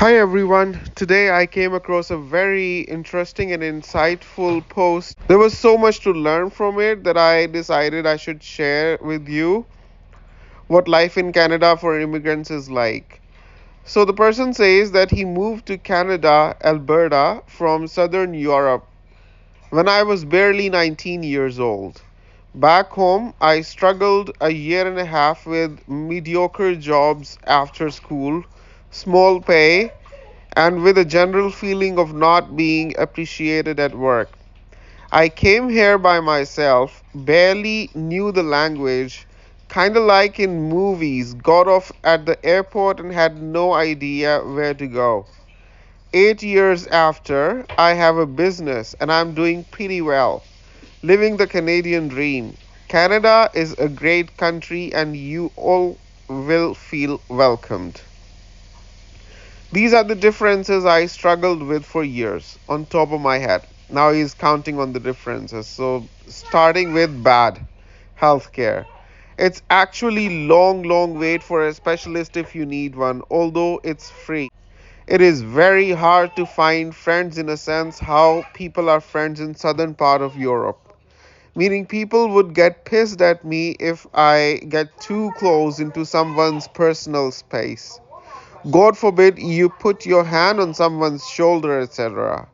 Hi everyone. Today I came across a very interesting and insightful post. There was so much to learn from it that I decided I should share with you what life in Canada for immigrants is like. So the person says that he moved to Canada, Alberta from southern Europe when I was barely 19 years old. Back home, I struggled a year and a half with mediocre jobs after school, small pay, and with a general feeling of not being appreciated at work. I came here by myself, barely knew the language, kinda like in movies, got off at the airport and had no idea where to go. 8 years after, I have a business and I'm doing pretty well, living the Canadian dream. Canada is a great country and you all will feel welcomed. These are the differences I struggled with for years on top of my head. Now he's counting on the differences. So starting with bad healthcare. It's actually long wait for a specialist if you need one, although it's free. It is very hard to find friends in a sense how people are friends in southern part of Europe. Meaning people would get pissed at me if I get too close into someone's personal space. God forbid you put your hand on someone's shoulder, etc.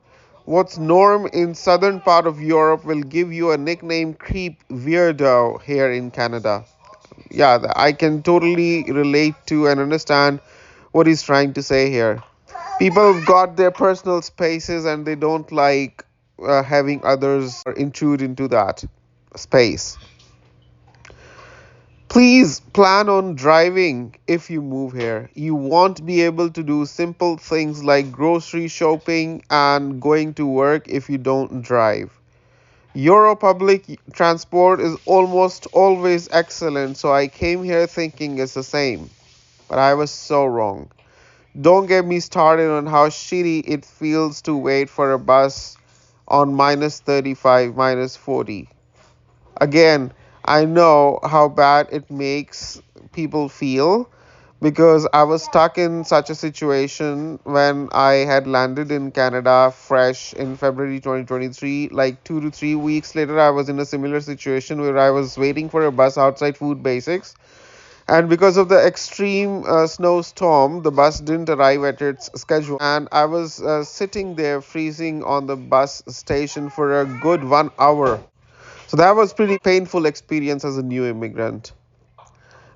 What's norm in southern part of Europe will give you a nickname creep weirdo here in Canada. Yeah, I can totally relate to and understand what he's trying to say here. People have got their personal spaces and they don't like having others intrude into that space. Please plan on driving if you move here. You won't be able to do simple things like grocery shopping and going to work if you don't drive. Euro public transport is almost always excellent, so I came here thinking it's the same. But I was so wrong. Don't get me started on how shitty it feels to wait for a bus on minus 35, minus 40. Again, I know how bad it makes people feel because I was stuck in such a situation when I had landed in Canada fresh in February 2023. Like 2 to 3 weeks later, I was in a similar situation where I was waiting for a bus outside Food Basics. And because of the extreme snowstorm, the bus didn't arrive at its schedule. And I was sitting there freezing on the bus station for a good 1 hour. So that was pretty painful experience as a new immigrant.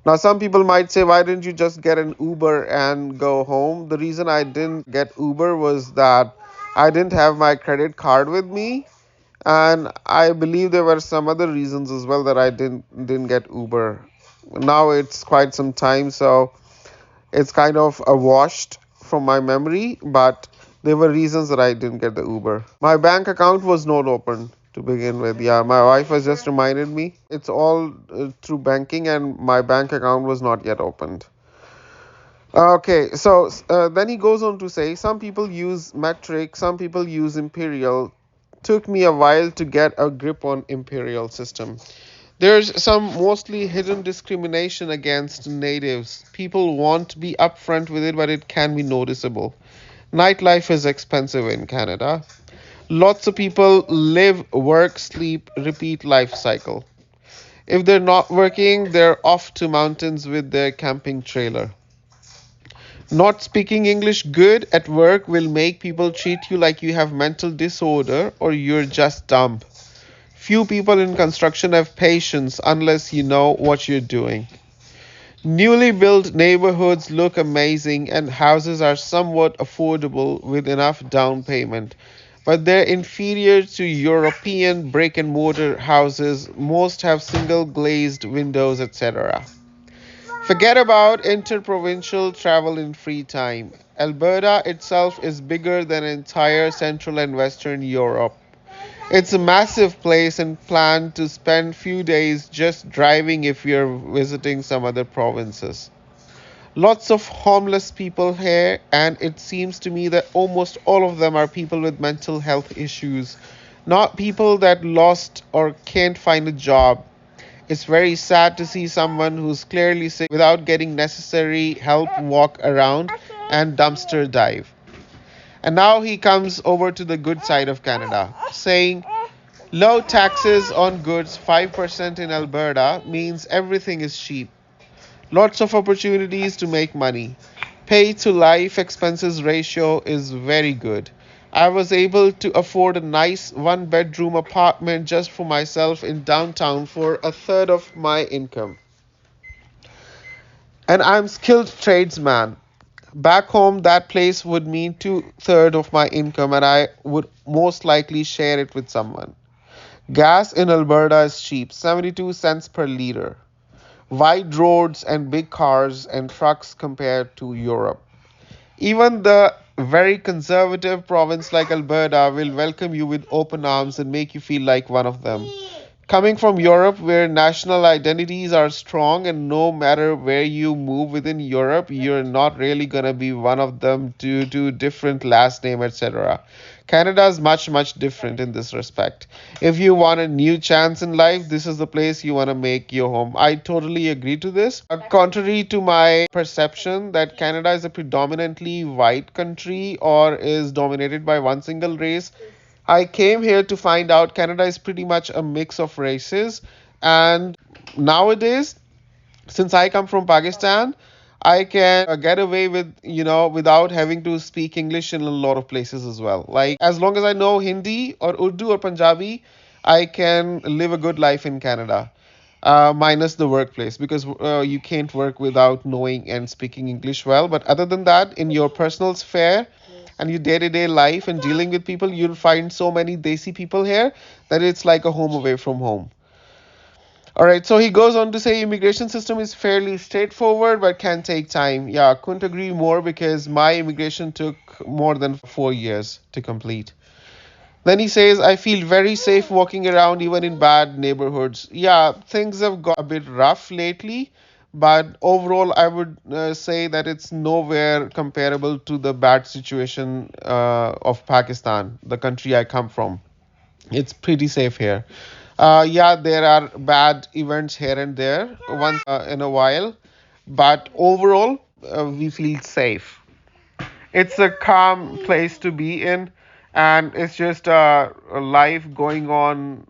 Now some people might say, why didn't you just get an Uber and go home? The reason I didn't get Uber was that I didn't have my credit card with me, and I believe there were some other reasons as well that I didn't get Uber. Now it's quite some time, so it's kind of a washed from my memory, but there were reasons that I didn't get the Uber. My bank account was not open to begin with. Yeah, my wife has just reminded me. It's all through banking, and my bank account was not yet opened. Okay, so then he goes on to say some people use metric, some people use imperial. Took me a while to get a grip on imperial system. There's some mostly hidden discrimination against natives. People won't be upfront with it, but it can be noticeable. Nightlife is expensive in Canada. Lots of people live, work, sleep, repeat life cycle. If they're not working, they're off to mountains with their camping trailer. Not speaking English good at work will make people treat you like you have mental disorder or you're just dumb. Few people in construction have patience unless you know what you're doing. Newly built neighborhoods look amazing and houses are somewhat affordable with enough down payment, but they're inferior to European brick and mortar houses. Most have single glazed windows, etc. Forget about interprovincial travel in free time. Alberta itself is bigger than entire Central and Western Europe. It's a massive place and plan to spend few days just driving if you're visiting some other provinces. Lots of homeless people here, and it seems to me that almost all of them are people with mental health issues, not people that lost or can't find a job. It's very sad to see someone who's clearly sick without getting necessary help walk around and dumpster dive. And now he comes over to the good side of Canada, saying low taxes on goods, 5% in Alberta, means everything is cheap. Lots of opportunities to make money. Pay to life expenses ratio is very good. I was able to afford a nice one bedroom apartment just for myself in downtown for a third of my income. And I'm skilled tradesman. Back home, that place would mean two-thirds of my income, and I would most likely share it with someone. Gas in Alberta is cheap, 72 cents per liter. Wide roads and big cars and trucks compared to Europe. Even the very conservative province like Alberta will welcome you with open arms and make you feel like one of them. Coming from Europe, where national identities are strong, and no matter where you move within Europe, you're not really gonna be one of them due to different last name, etc. Canada is much, much different in this respect. If you want a new chance in life, this is the place you want to make your home. I totally agree to this. Contrary to my perception that Canada is a predominantly white country or is dominated by one single race, I came here to find out Canada is pretty much a mix of races. And nowadays, since I come from Pakistan, I can get away with, without having to speak English in a lot of places as well. Like, as long as I know Hindi or Urdu or Punjabi, I can live a good life in Canada, minus the workplace, because you can't work without knowing and speaking English well. But other than that, in your personal sphere, and your day-to-day life and dealing with people, you'll find so many Desi people here that it's like a home away from home. All right, so he goes on to say immigration system is fairly straightforward but can take time. Yeah, couldn't agree more because my immigration took more than 4 years to complete. Then he says, I feel very safe walking around even in bad neighborhoods. Yeah, things have got a bit rough lately, but overall, I would say that it's nowhere comparable to the bad situation of Pakistan, the country I come from. It's pretty safe here. Yeah, there are bad events here and there once in a while, but overall, we feel safe. It's a calm place to be in, and it's just a life going on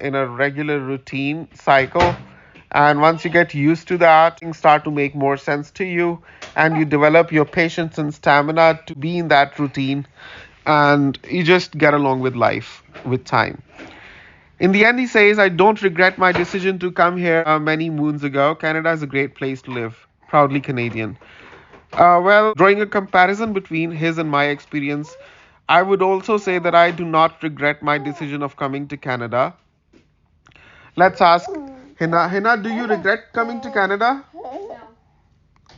in a regular routine cycle. And once you get used to that, things start to make more sense to you, and you develop your patience and stamina to be in that routine, and you just get along with life with time. In the end, he says, I don't regret my decision to come here many moons ago. Canada is a great place to live. Proudly Canadian. Well, drawing a comparison between his and my experience, I would also say that I do not regret my decision of coming to Canada. Let's ask Hina. Hina, do you regret coming to Canada?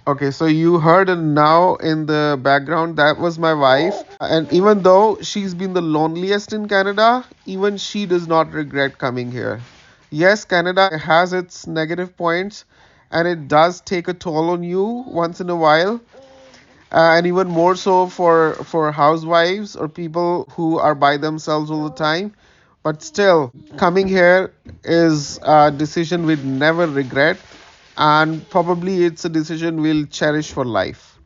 Okay, so you heard a now in the background. That was my wife. And even though she's been the loneliest in Canada, even she does not regret coming here. Yes, Canada has its negative points and it does take a toll on you once in a while. And even more so for housewives or people who are by themselves all the time. But still, coming here is a decision we'd never regret, and probably it's a decision we'll cherish for life.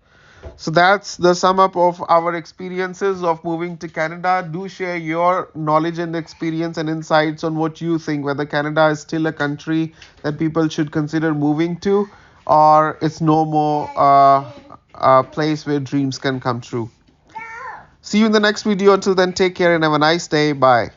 So that's the sum up of our experiences of moving to Canada. Do share your knowledge and experience and insights on what you think, whether Canada is still a country that people should consider moving to, or it's no more a place where dreams can come true. See you in the next video. Until then, take care and have a nice day. Bye.